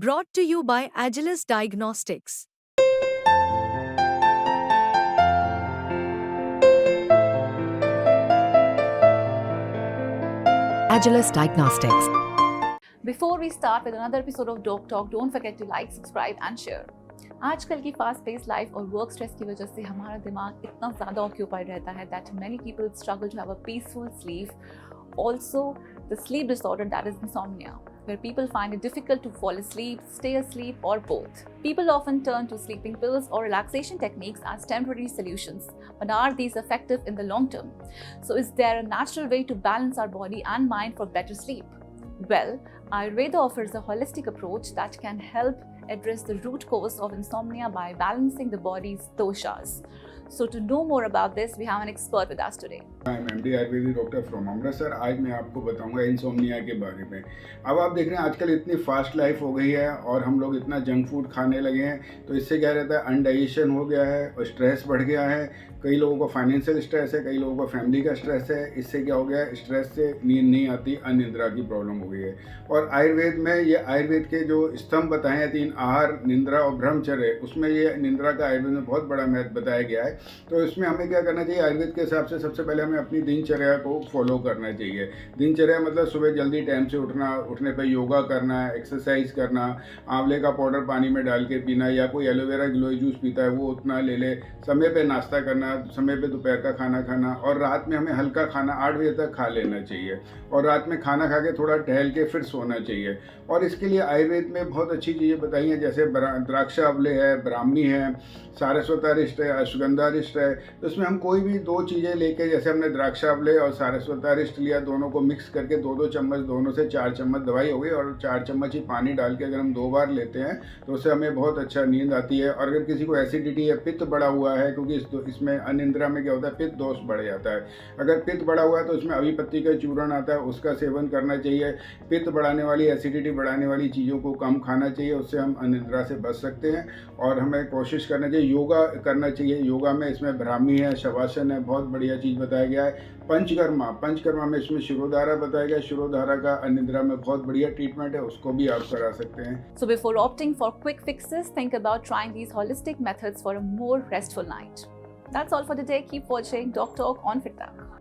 Brought to you by Agilus Diagnostics. Agilus Diagnostics. Before we start with another episode of Doc Talk, don't forget to like, subscribe and share. आजकल की fast pace life और work stress की वजह से हमारा दिमाग इतना ज़्यादा ऑक्यूपाइड रहता है that many people struggle to have a peaceful sleep. Also, the sleep disorder that is insomnia, where people find it difficult to fall asleep, stay asleep, or both. People often turn to sleeping pills or relaxation techniques as temporary solutions, but are these effective in the long term? So, is there a natural way to balance our body and mind for better sleep? Well, Ayurveda offers a holistic approach that can help address the root cause of insomnia by balancing the body's doshas. So, to know more about this, we have an expert with us today. I'm MD Ayurvedic doctor from Amritsar. आज मैं आपको बताऊंगा insomnia के बारे में. अब आप देख रहे हैं आजकल इतनी फास्ट लाइफ हो गई है और हम लोग इतना जंक फूड खाने लगे हैं, तो इससे क्या रहता है, अनडाइजेशन हो गया है और स्ट्रेस बढ़ गया है. कई लोगों को फाइनेंशियल स्ट्रेस है, कई लोगों को फैमिली का स्ट्रेस है. इससे क्या हो गया है, स्ट्रेस से नींद नहीं आती, अनिद्रा की प्रॉब्लम हो गई है. और आयुर्वेद में ये आयुर्वेद के जो स्तंभ बताए हैं, 3 आहार, निंद्रा और ब्रह्मचर्य, उसमें ये निंद्रा का आयुर्वेद में बहुत बड़ा महत्व बताया गया है. तो इसमें हमें क्या करना चाहिए, आयुर्वेद के हिसाब से सबसे पहले हमें अपनी दिनचर्या को फॉलो करना चाहिए. दिनचर्या मतलब सुबह जल्दी टाइम से उठना, उठने पर योगा करना, एक्सरसाइज करना, आंवले का पाउडर पानी में डाल के पीना, या कोई एलोवेरा गिलोय जूस पीता है वो उतना ले ले, समय पे नाश्ता करना, समय पे दोपहर का खाना खाना, और रात में हमें हल्का खाना 8 बजे तक खा लेना चाहिए, और रात में खाना खा के थोड़ा टहल के फिर सोना चाहिए. और इसके लिए आयुर्वेद में बहुत अच्छी चीज़ें बताई हैं, जैसे द्राक्षावले है, ब्राह्मी है, सारस्वतारिष्ट है, अश्वगंधारिष्ट है. तो इसमें हम कोई भी 2 चीज़ें लेके, जैसे हमने द्राक्षावले और सारस्वतारिष्ट लिया, दोनों को मिक्स करके 2-2 चम्मच, दोनों से 4 चम्मच दवाई हो गई, और 4 चम्मच ही पानी डाल के अगर हम 2 बार लेते हैं तो उससे हमें बहुत अच्छा नींद आती है. और अगर किसी को एसिडिटी है, पित्त बढ़ा हुआ है, क्योंकि इसमें अनिद्रा में क्या होता है, पित्त दोष बढ़ जाता है. अगर पित्त बढ़ा हुआ है तो उसमें अभिपत्ति का चूर्ण आता है, उसका सेवन करना चाहिए. पित्त बढ़ाने वाली, एसिडिटी बढ़ाने वाली चीज़ों को कम खाना चाहिए, उससे हम अनिद्रा से बच सकते हैं. और हमें कोशिश करना चाहिए, योगा करना चाहिए. योगा में इसमें ब्राह्मी है, शवासन है, बहुत बढ़िया चीज़ बताया गया है. पंचकर्मा में इसमें शिरोधारा बताया गया. शिरोधारा का अनिद्रा में बहुत बढ़िया ट्रीटमेंट है, उसको भी आप करा सकते हैं. So before opting for quick fixes, think about trying these holistic methods for a more restful night. That's all for today. Keep watching Doc Talk on FitTech.